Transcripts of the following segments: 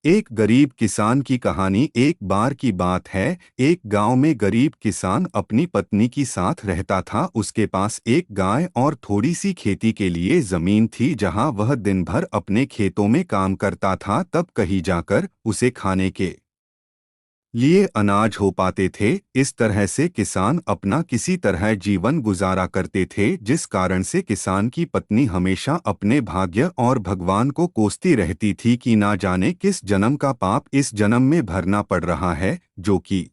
एक गरीब किसान की कहानी। एक बार की बात है, एक गांव में गरीब किसान अपनी पत्नी के साथ रहता था। उसके पास एक गाय और थोड़ी सी खेती के लिए जमीन थी, जहां वह दिन भर अपने खेतों में काम करता था। तब कहीं जाकर उसे खाने के लिए अनाज हो पाते थे। इस तरह से किसान अपना किसी तरह जीवन गुजारा करते थे, जिस कारण से किसान की पत्नी हमेशा अपने भाग्य और भगवान को कोसती रहती थी कि ना जाने किस जन्म का पाप इस जन्म में भरना पड़ रहा है, जो कि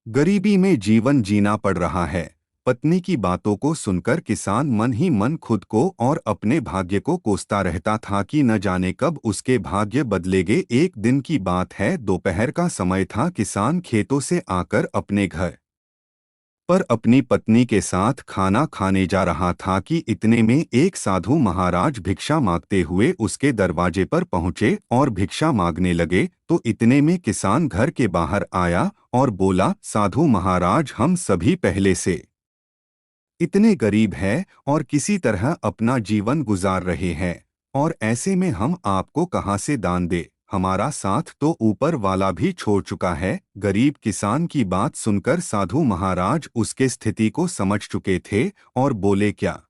गरीबी में जीवन जीना पड़ रहा है। पत्नी की बातों को सुनकर किसान मन ही मन खुद को और अपने भाग्य को कोसता रहता था कि न जाने कब उसके भाग्य बदलेंगे। एक दिन की बात है, दोपहर का समय था। किसान खेतों से आकर अपने घर पर अपनी पत्नी के साथ खाना खाने जा रहा था कि इतने में एक साधु महाराज भिक्षा मांगते हुए उसके दरवाजे पर पहुंचे और भिक्षा मांगने लगे। तो इतने में किसान घर के बाहर आया और बोला, साधु महाराज, हम सभी पहले से इतने गरीब हैं और किसी तरह अपना जीवन गुजार रहे हैं, और ऐसे में हम आपको कहाँ से दान दे। हमारा साथ तो ऊपर वाला भी छोड़ चुका है। गरीब किसान की बात सुनकर साधु महाराज उसके स्थिति को समझ चुके थे और बोले, क्या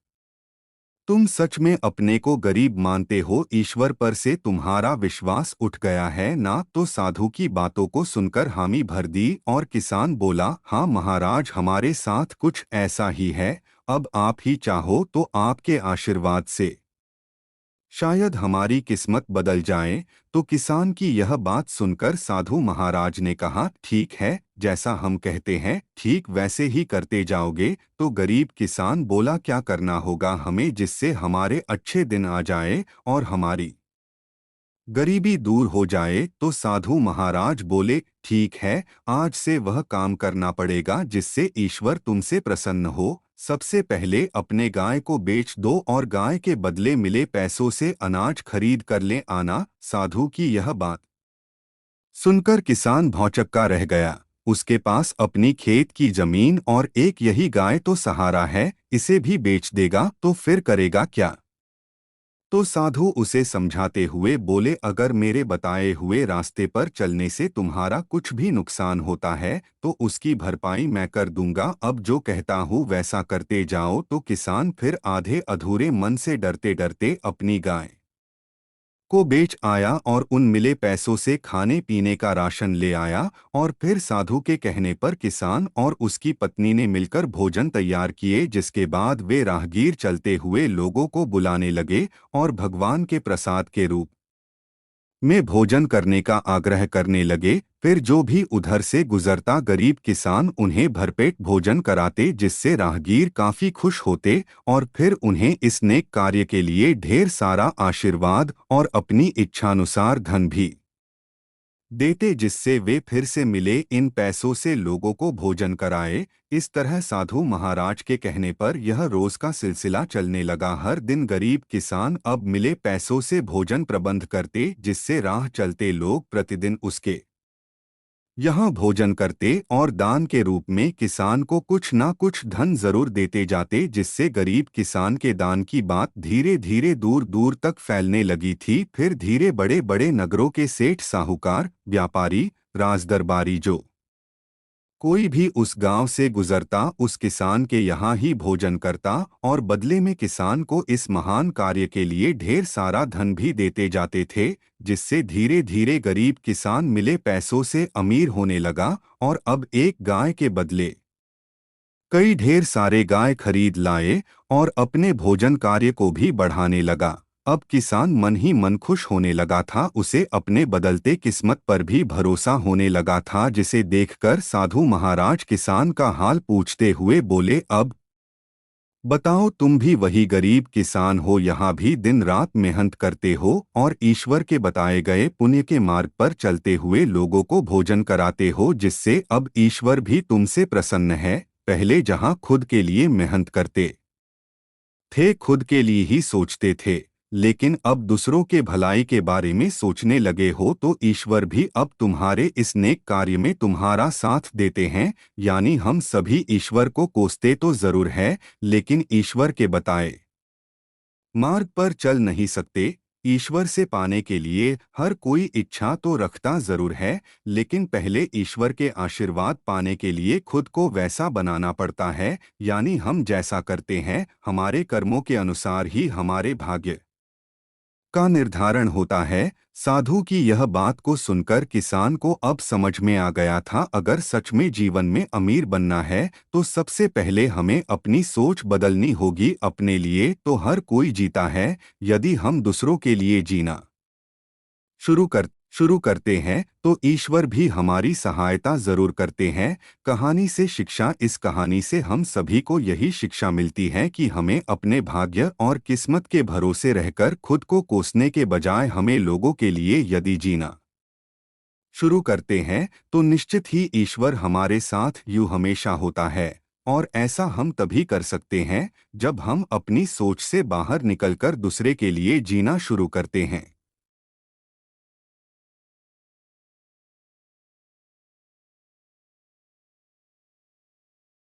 तुम सच में अपने को गरीब मानते हो? ईश्वर पर से तुम्हारा विश्वास उठ गया है ना? तो साधु की बातों को सुनकर हामी भर दी और किसान बोला, हाँ महाराज, हमारे साथ कुछ ऐसा ही है। अब आप ही चाहो तो आपके आशीर्वाद से शायद हमारी किस्मत बदल जाए। तो किसान की यह बात सुनकर साधु महाराज ने कहा, ठीक है, जैसा हम कहते हैं ठीक वैसे ही करते जाओगे। तो गरीब किसान बोला, क्या करना होगा हमें जिससे हमारे अच्छे दिन आ जाए और हमारी गरीबी दूर हो जाए? तो साधु महाराज बोले, ठीक है, आज से वह काम करना पड़ेगा जिससे ईश्वर तुमसे प्रसन्न हो। सबसे पहले अपने गाय को बेच दो और गाय के बदले मिले पैसों से अनाज खरीद कर ले आना। साधु की यह बात सुनकर किसान भौंचक्का रह गया। उसके पास अपनी खेत की जमीन और एक यही गाय तो सहारा है, इसे भी बेच देगा तो फिर करेगा क्या? तो साधु उसे समझाते हुए बोले, अगर मेरे बताए हुए रास्ते पर चलने से तुम्हारा कुछ भी नुकसान होता है तो उसकी भरपाई मैं कर दूंगा। अब जो कहता हूँ वैसा करते जाओ। तो किसान फिर आधे अधूरे मन से डरते डरते अपनी गाय को बेच आया और उन मिले पैसों से खाने पीने का राशन ले आया। और फिर साधु के कहने पर किसान और उसकी पत्नी ने मिलकर भोजन तैयार किए, जिसके बाद वे राहगीर चलते हुए लोगों को बुलाने लगे और भगवान के प्रसाद के रूप में भोजन करने का आग्रह करने लगे। फिर जो भी उधर से गुजरता गरीब किसान उन्हें भरपेट भोजन कराते, जिससे राहगीर काफी खुश होते और फिर उन्हें इस नेक कार्य के लिए ढेर सारा आशीर्वाद और अपनी इच्छानुसार धन भी देते, जिससे वे फिर से मिले इन पैसों से लोगों को भोजन कराए। इस तरह साधु महाराज के कहने पर यह रोज का सिलसिला चलने लगा। हर दिन गरीब किसान अब मिले पैसों से भोजन प्रबंध करते, जिससे राह चलते लोग प्रतिदिन उसके यहाँ भोजन करते और दान के रूप में किसान को कुछ ना कुछ धन जरूर देते जाते, जिससे गरीब किसान के दान की बात धीरे धीरे दूर दूर तक फैलने लगी थी। फिर धीरे बड़े बड़े नगरों के सेठ, साहूकार, व्यापारी, राजदरबारी, जो कोई भी उस गांव से गुजरता उस किसान के यहाँ ही भोजन करता और बदले में किसान को इस महान कार्य के लिए ढेर सारा धन भी देते जाते थे, जिससे धीरे धीरे गरीब किसान मिले पैसों से अमीर होने लगा और अब एक गाय के बदले कई ढेर सारे गाय खरीद लाए और अपने भोजन कार्य को भी बढ़ाने लगा। अब किसान मन ही मन खुश होने लगा था। उसे अपने बदलते किस्मत पर भी भरोसा होने लगा था, जिसे देखकर साधु महाराज किसान का हाल पूछते हुए बोले, अब बताओ, तुम भी वही गरीब किसान हो, यहाँ भी दिन रात मेहनत करते हो और ईश्वर के बताए गए पुण्य के मार्ग पर चलते हुए लोगों को भोजन कराते हो, जिससे अब ईश्वर भी तुमसे प्रसन्न है। पहले जहाँ खुद के लिए मेहनत करते थे, खुद के लिए ही सोचते थे, लेकिन अब दूसरों के भलाई के बारे में सोचने लगे हो, तो ईश्वर भी अब तुम्हारे इस नेक कार्य में तुम्हारा साथ देते हैं। यानी हम सभी ईश्वर को कोसते तो जरूर है, लेकिन ईश्वर के बताए मार्ग पर चल नहीं सकते। ईश्वर से पाने के लिए हर कोई इच्छा तो रखता जरूर है, लेकिन पहले ईश्वर के आशीर्वाद पाने के लिए खुद को वैसा बनाना पड़ता है। यानी हम जैसा करते हैं, हमारे कर्मों के अनुसार ही हमारे भाग्य का निर्धारण होता है। साधु की यह बात को सुनकर किसान को अब समझ में आ गया था, अगर सच में जीवन में अमीर बनना है तो सबसे पहले हमें अपनी सोच बदलनी होगी। अपने लिए तो हर कोई जीता है, यदि हम दूसरों के लिए जीना शुरू करते हैं तो ईश्वर भी हमारी सहायता जरूर करते हैं। कहानी से शिक्षा। इस कहानी से हम सभी को यही शिक्षा मिलती है कि हमें अपने भाग्य और किस्मत के भरोसे रहकर खुद को कोसने के बजाय हमें लोगों के लिए यदि जीना शुरू करते हैं तो निश्चित ही ईश्वर हमारे साथ यूं हमेशा होता है। और ऐसा हम तभी कर सकते हैं जब हम अपनी सोच से बाहर निकलकर दूसरे के लिए जीना शुरू करते हैं।